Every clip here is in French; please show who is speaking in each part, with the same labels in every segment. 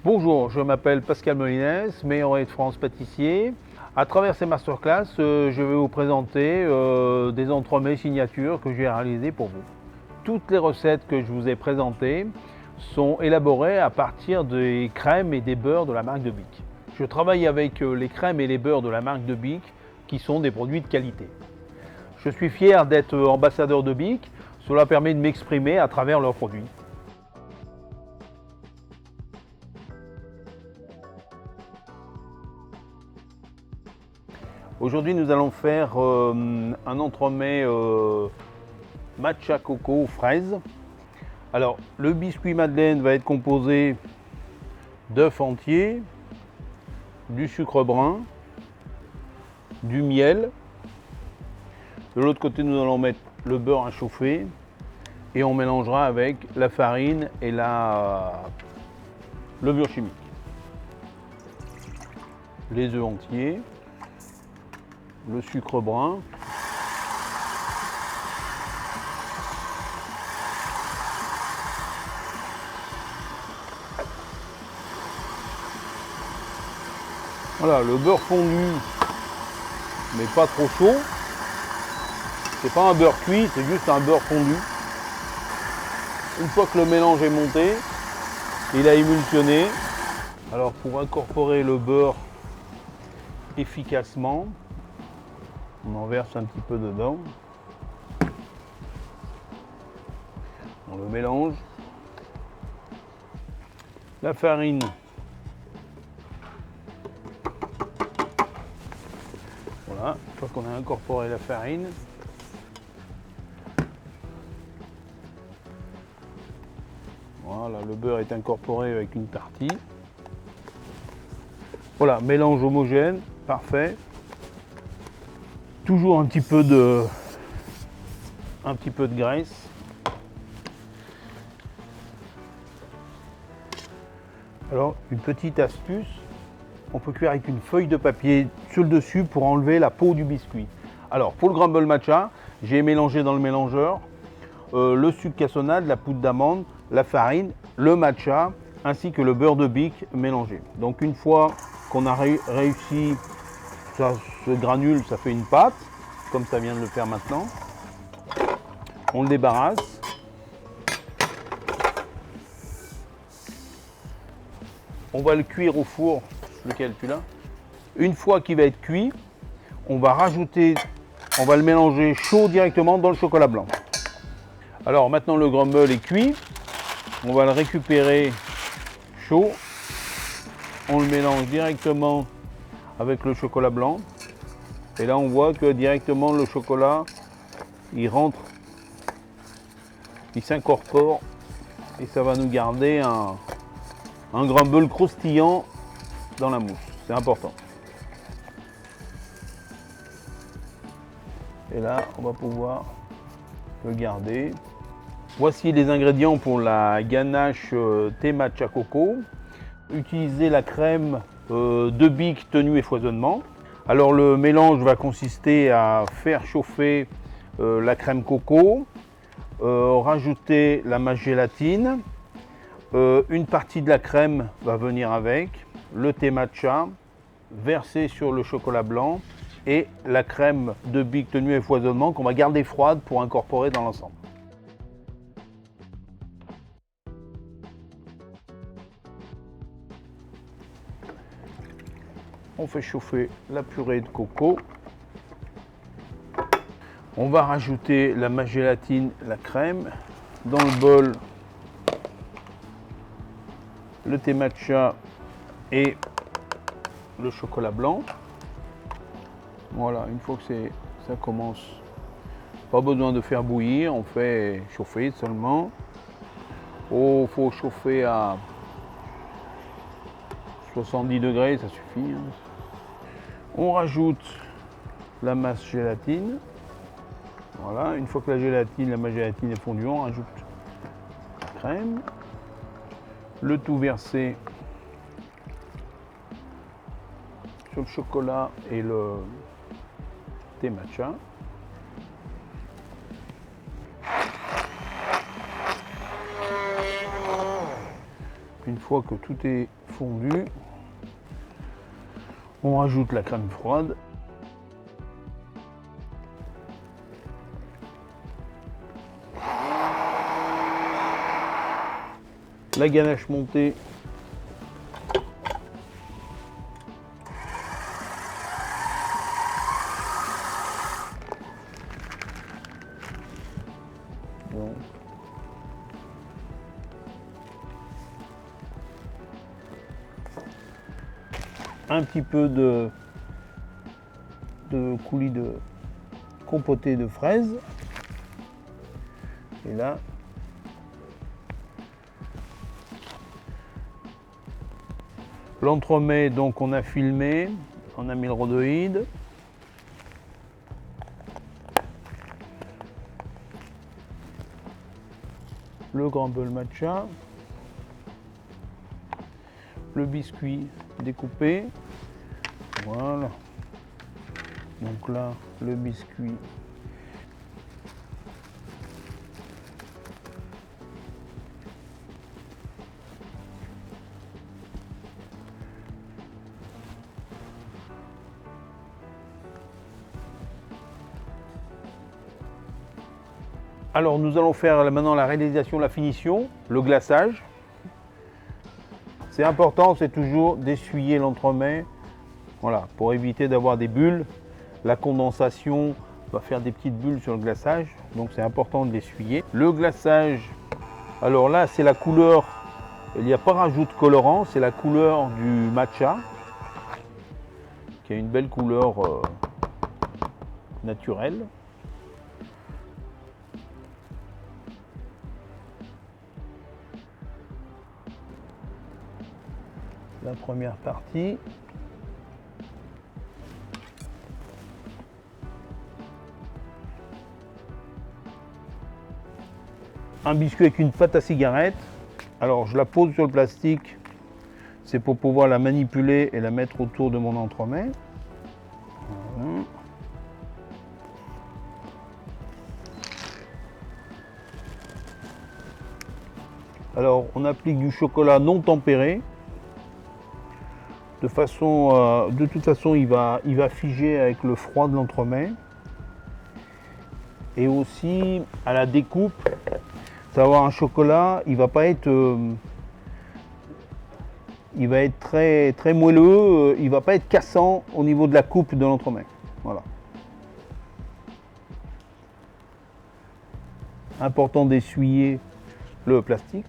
Speaker 1: Bonjour, je m'appelle Pascal Molines, meilleur de France pâtissier. À travers ces masterclass, je vais vous présenter des entremets signatures que j'ai réalisés pour vous. Toutes les recettes que je vous ai présentées sont élaborées à partir des crèmes et des beurres de la marque de Bic. Je travaille avec les crèmes et les beurres de la marque de Bic qui sont des produits de qualité. Je suis fier d'être ambassadeur de Bic, cela permet de m'exprimer à travers leurs produits. Aujourd'hui, nous allons faire un entremets matcha coco fraise. Alors, le biscuit madeleine va être composé d'œufs entiers, du sucre brun, du miel. De l'autre côté, nous allons mettre le beurre à chauffer et on mélangera avec la farine et la levure chimique. Les œufs entiers, le sucre brun, voilà, le beurre fondu, mais pas trop chaud. C'est pas un beurre cuit, c'est juste un beurre fondu. Une fois que le mélange est monté, il a émulsionné. Alors pour incorporer le beurre efficacement, on en verse un petit peu dedans. On le mélange. La farine. Voilà, une fois qu'on a incorporé la farine, voilà, le beurre est incorporé avec une partie. Voilà, mélange homogène, parfait. Toujours un petit peu de graisse. Alors, une petite astuce, on peut cuire avec une feuille de papier sur le dessus pour enlever la peau du biscuit. Alors, pour le crumble matcha, j'ai mélangé dans le mélangeur le sucre cassonade, la poudre d'amande, la farine, le matcha, ainsi que le beurre de Bic mélangé. Donc, une fois qu'on a réussi, ça se granule, ça fait une pâte, comme ça vient de le faire maintenant. On le débarrasse. On va le cuire au four, lequel tu l'as. Une fois qu'il va être cuit, on va le mélanger chaud directement dans le chocolat blanc. Alors maintenant le crumble est cuit, on va le récupérer chaud. On le mélange directement avec le chocolat blanc. Et là on voit que directement le chocolat, il rentre, il s'incorpore et ça va nous garder un crumble croustillant dans la mousse, c'est important. Et là, on va pouvoir le garder. Voici les ingrédients pour la ganache thé matcha coco. Utilisez la crème de Bic tenue et foisonnement. Alors le mélange va consister à faire chauffer la crème coco, rajouter la masse gélatine. Une partie de la crème va venir avec, le thé matcha, versé sur le chocolat blanc et la crème de Bic tenue et foisonnement qu'on va garder froide pour incorporer dans l'ensemble. On fait chauffer la purée de coco. On va rajouter la masse gélatine, la crème. Dans le bol, le thé matcha et le chocolat blanc. Voilà, une fois que ça commence, pas besoin de faire bouillir, on fait chauffer seulement. Il faut chauffer à 70 degrés, ça suffit. On rajoute la masse gélatine. Voilà, une fois que la masse gélatine est fondue, on rajoute la crème. Le tout versé sur le chocolat et le thé matcha. Une fois que tout est fondu. On rajoute la crème froide. La ganache montée. Donc, un petit peu de coulis de compoté de fraises. Et là, l'entremet, donc on a filmé, on a mis le rhodoïde. Le crumble matcha. Le biscuit découpé. Voilà. Donc là, le biscuit. Alors nous allons faire maintenant la réalisation, la finition, le glaçage. C'est important, c'est toujours d'essuyer l'entremet, voilà, pour éviter d'avoir des bulles. La condensation va faire des petites bulles sur le glaçage, donc c'est important de l'essuyer. Le glaçage, alors là c'est la couleur, il n'y a pas rajout de colorant, c'est la couleur du matcha, qui a une belle couleur naturelle. La première partie. Un biscuit avec une pâte à cigarette. Alors je la pose sur le plastique, c'est pour pouvoir la manipuler et la mettre autour de mon entremet. Voilà. Alors on applique du chocolat non tempéré. De toute façon, il va figer avec le froid de l'entremet. Et aussi, à la découpe, ça va avoir un chocolat, il va être très, très moelleux, il va pas être cassant au niveau de la coupe de l'entremet. Voilà. Important d'essuyer le plastique.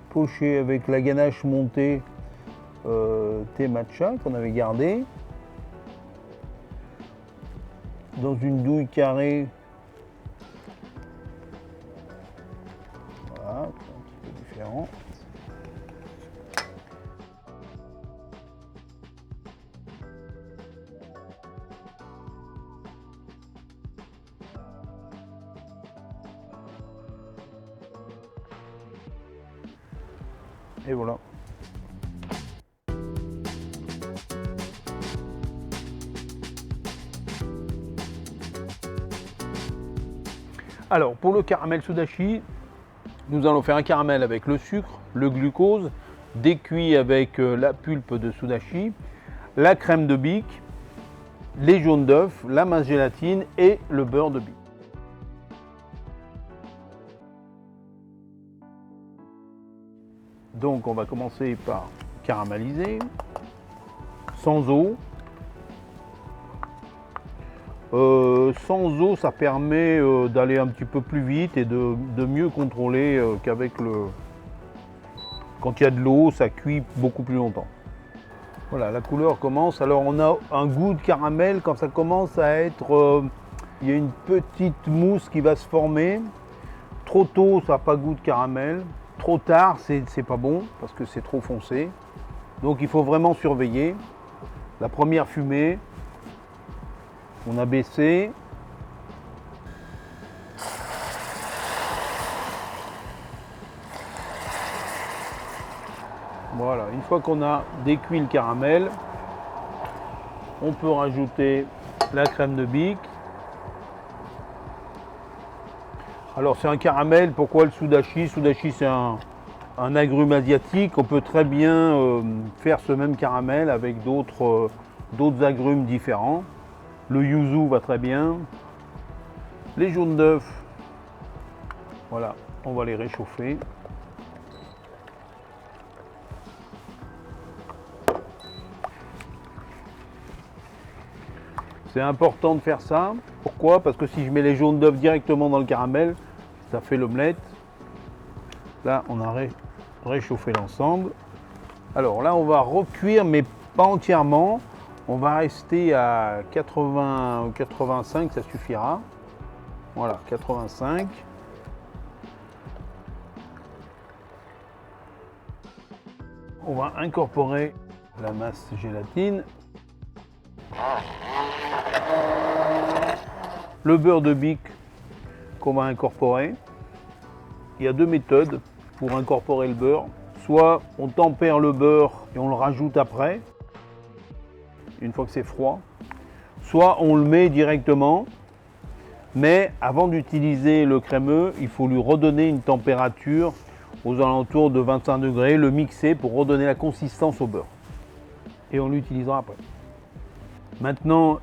Speaker 1: Poché avec la ganache montée thé matcha qu'on avait gardé dans une douille carrée. Voilà, un petit peu différent. Et voilà. Alors pour le caramel sudachi, nous allons faire un caramel avec le sucre, le glucose, des cuits avec la pulpe de sudachi, la crème de bic, les jaunes d'œufs, la masse gélatine et le beurre de bic. Donc on va commencer par caraméliser, sans eau. Sans eau, ça permet d'aller un petit peu plus vite et de mieux contrôler qu'avec le... Quand il y a de l'eau, ça cuit beaucoup plus longtemps. Voilà, la couleur commence. Alors on a un goût de caramel quand ça commence à être... il y a une petite mousse qui va se former. Trop tôt, ça n'a pas goût de caramel. Trop tard, c'est pas bon parce que c'est trop foncé. Donc il faut vraiment surveiller. La première fumée, on a baissé. Voilà, une fois qu'on a décuit le caramel, on peut rajouter la crème de Bic. Alors c'est un caramel, pourquoi le sudachi? Sudachi c'est un agrume asiatique, on peut très bien faire ce même caramel avec d'autres agrumes différents. Le yuzu va très bien. Les jaunes d'œufs, voilà, on va les réchauffer. C'est important de faire ça. Pourquoi? Parce que si je mets les jaunes d'œufs directement dans le caramel, ça fait l'omelette. Là, on a réchauffé l'ensemble. Alors là, on va recuire, mais pas entièrement. On va rester à 80 ou 85, ça suffira. Voilà, 85. On va incorporer la masse gélatine. Le beurre de Bic qu'on va incorporer. Il y a deux méthodes pour incorporer le beurre. Soit on tempère le beurre et on le rajoute après, une fois que c'est froid. Soit on le met directement, mais avant d'utiliser le crémeux, il faut lui redonner une température aux alentours de 25 degrés, le mixer pour redonner la consistance au beurre. Et on l'utilisera après. Maintenant,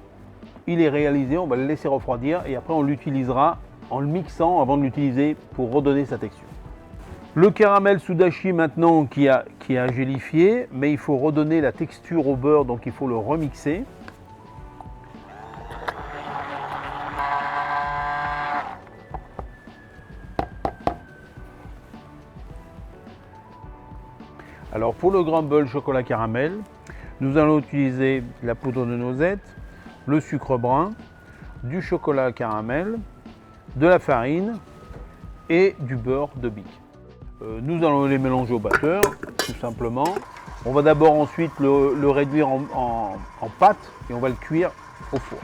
Speaker 1: il est réalisé, on va le laisser refroidir et après on l'utilisera en le mixant avant de l'utiliser pour redonner sa texture. Le caramel sudachi maintenant qui a gélifié, mais il faut redonner la texture au beurre, donc il faut le remixer. Alors pour le crumble chocolat caramel, nous allons utiliser la poudre de noisette, le sucre brun, du chocolat caramel, de la farine et du beurre de Bic. Nous allons les mélanger au batteur, tout simplement. On va d'abord ensuite le réduire en pâte et on va le cuire au four.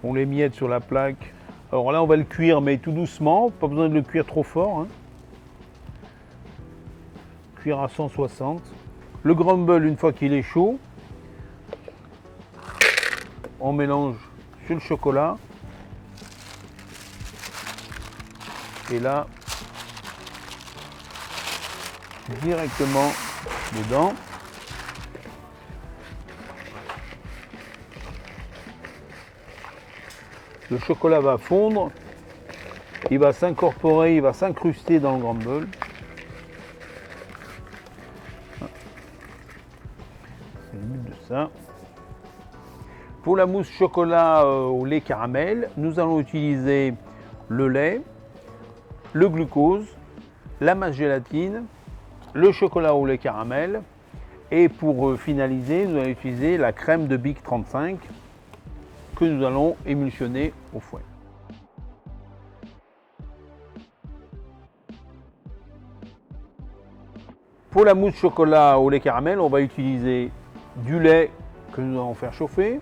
Speaker 1: On les miette sur la plaque. Alors là, on va le cuire, mais tout doucement. Pas besoin de le cuire trop fort. Cuire à 160. Le crumble, une fois qu'il est chaud, on mélange sur le chocolat. Et là, directement dedans. Le chocolat va fondre, il va s'incorporer, il va s'incruster dans le crumble. C'est le but de ça. Pour la mousse chocolat au lait caramel, nous allons utiliser le lait, le glucose, la masse gélatine, le chocolat au lait caramel et pour finaliser, nous allons utiliser la crème de Bic 35 que nous allons émulsionner au fouet. Pour la mousse chocolat au lait caramel, on va utiliser du lait que nous allons faire chauffer,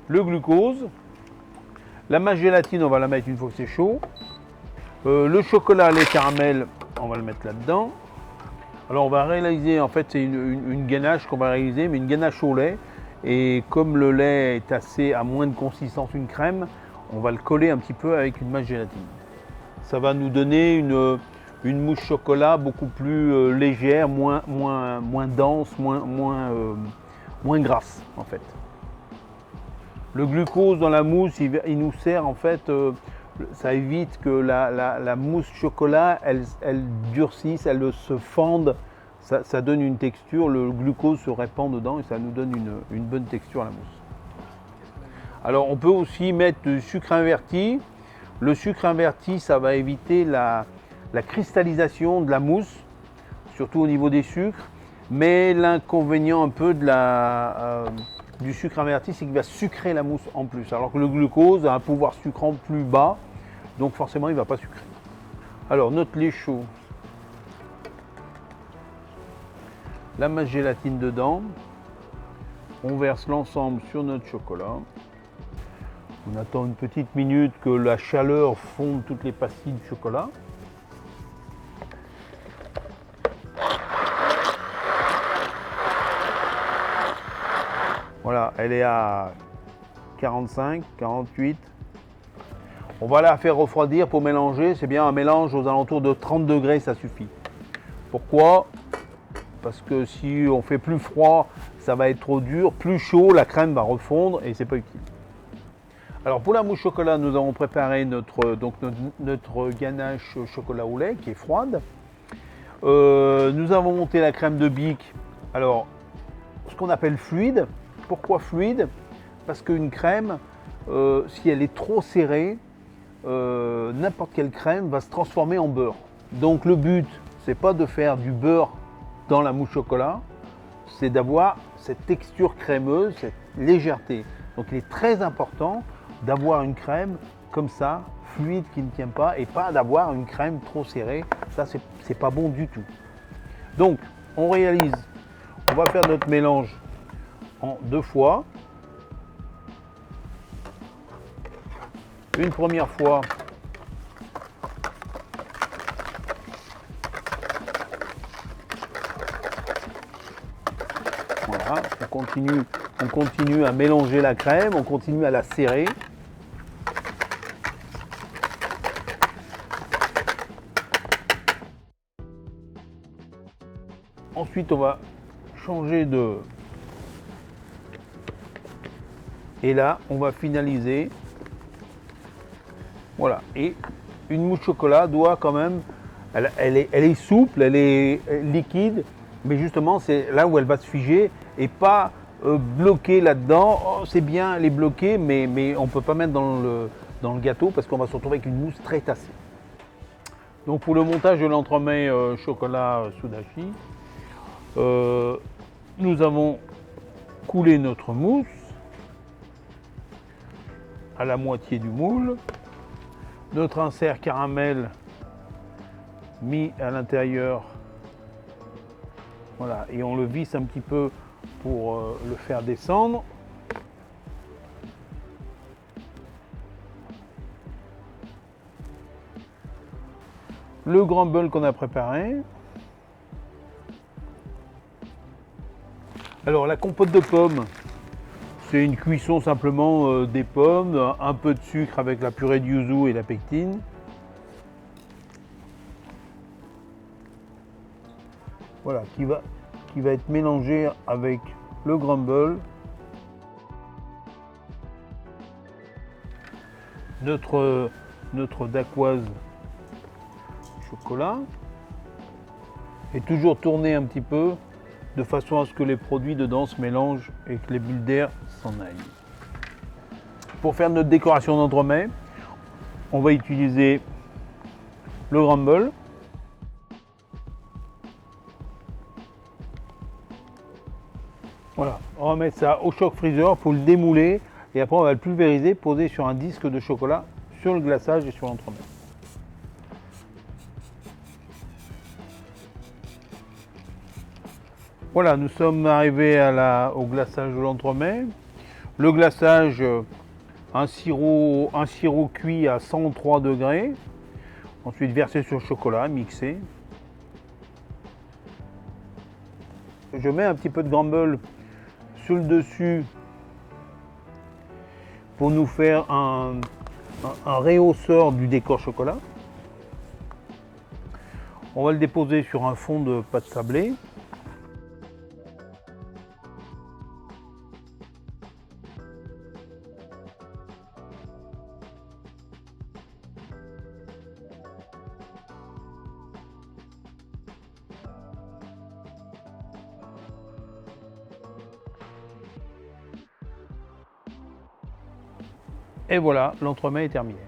Speaker 1: le glucose, la masse gélatine, on va la mettre une fois que c'est chaud, le chocolat lait caramel, on va le mettre là-dedans. Alors on va réaliser, en fait c'est une ganache qu'on va réaliser, mais une ganache au lait. Et comme le lait est assez à moins de consistance qu'une crème, on va le coller un petit peu avec une masse gélatine. Ça va nous donner une mousse chocolat beaucoup plus légère, moins dense, moins grasse en fait. Le glucose dans la mousse, il nous sert en fait, ça évite que la mousse chocolat, elle durcisse, elle se fende. Ça donne une texture, le glucose se répand dedans et ça nous donne une bonne texture à la mousse. Alors on peut aussi mettre du sucre inverti. Le sucre inverti, ça va éviter la cristallisation de la mousse, surtout au niveau des sucres. Mais l'inconvénient un peu du sucre inverti, c'est qu'il va sucrer la mousse en plus. Alors que le glucose a un pouvoir sucrant plus bas, donc forcément il ne va pas sucrer. Alors notre lait chaud. La masse gélatine dedans, On verse l'ensemble sur notre chocolat. On attend une petite minute que la chaleur fonde toutes les pastilles de chocolat. Voilà, elle est à 45, 48. On va la faire refroidir pour mélanger. C'est bien un mélange aux alentours de 30 degrés, ça suffit. Pourquoi? Parce que si on fait plus froid, ça va être trop dur. Plus chaud, la crème va refondre et c'est pas utile. Alors pour la mousse chocolat, nous avons préparé notre ganache chocolat au lait qui est froide. Nous avons monté la crème de Bic. Alors, ce qu'on appelle fluide. Pourquoi fluide? Parce qu'une crème, si elle est trop serrée, n'importe quelle crème va se transformer en beurre. Donc le but, c'est pas de faire du beurre dans la mousse chocolat, c'est d'avoir cette texture crémeuse, cette légèreté. Donc il est très important d'avoir une crème comme ça, fluide, qui ne tient pas, et pas d'avoir une crème trop serrée. Ça, c'est pas bon du tout. Donc, on réalise, on va faire notre mélange en 2 fois. Une première fois, voilà, on continue à mélanger la crème, on continue à la serrer. Ensuite, on va changer de... Et là, on va finaliser. Voilà. Et une mousse chocolat doit quand même... Elle est souple, elle est liquide, mais justement, c'est là où elle va se figer et pas bloquée là-dedans. Oh, c'est bien, elle est bloquée, mais on ne peut pas mettre dans le gâteau parce qu'on va se retrouver avec une mousse très tassée. Donc pour le montage de l'entremets chocolat Sudachi, nous avons coulé notre mousse à la moitié du moule, notre insert caramel mis à l'intérieur, voilà, et on le visse un petit peu pour le faire descendre. Le crumble qu'on a préparé. Alors la compote de pommes, c'est une cuisson simplement des pommes, un peu de sucre avec la purée de yuzu et la pectine. Voilà, qui va être mélangé avec le crumble, notre dacquoise chocolat, et toujours tourner un petit peu de façon à ce que les produits dedans se mélangent et que les bulles d'air s'en aillent. Pour faire notre décoration d'entremets, on va utiliser le crumble. Voilà, on va mettre ça au choc freezer pour le démouler et après on va le pulvériser, poser sur un disque de chocolat sur le glaçage et sur l'entremet. Voilà, nous sommes arrivés au glaçage de l'entremet. Le glaçage, un sirop cuit à 103 degrés. Ensuite versé sur le chocolat, mixé. Je mets un petit peu de crumble sur le dessus pour nous faire un rehausseur du décor chocolat. On va le déposer sur un fond de pâte sablée. Et voilà, l'entremet est terminé.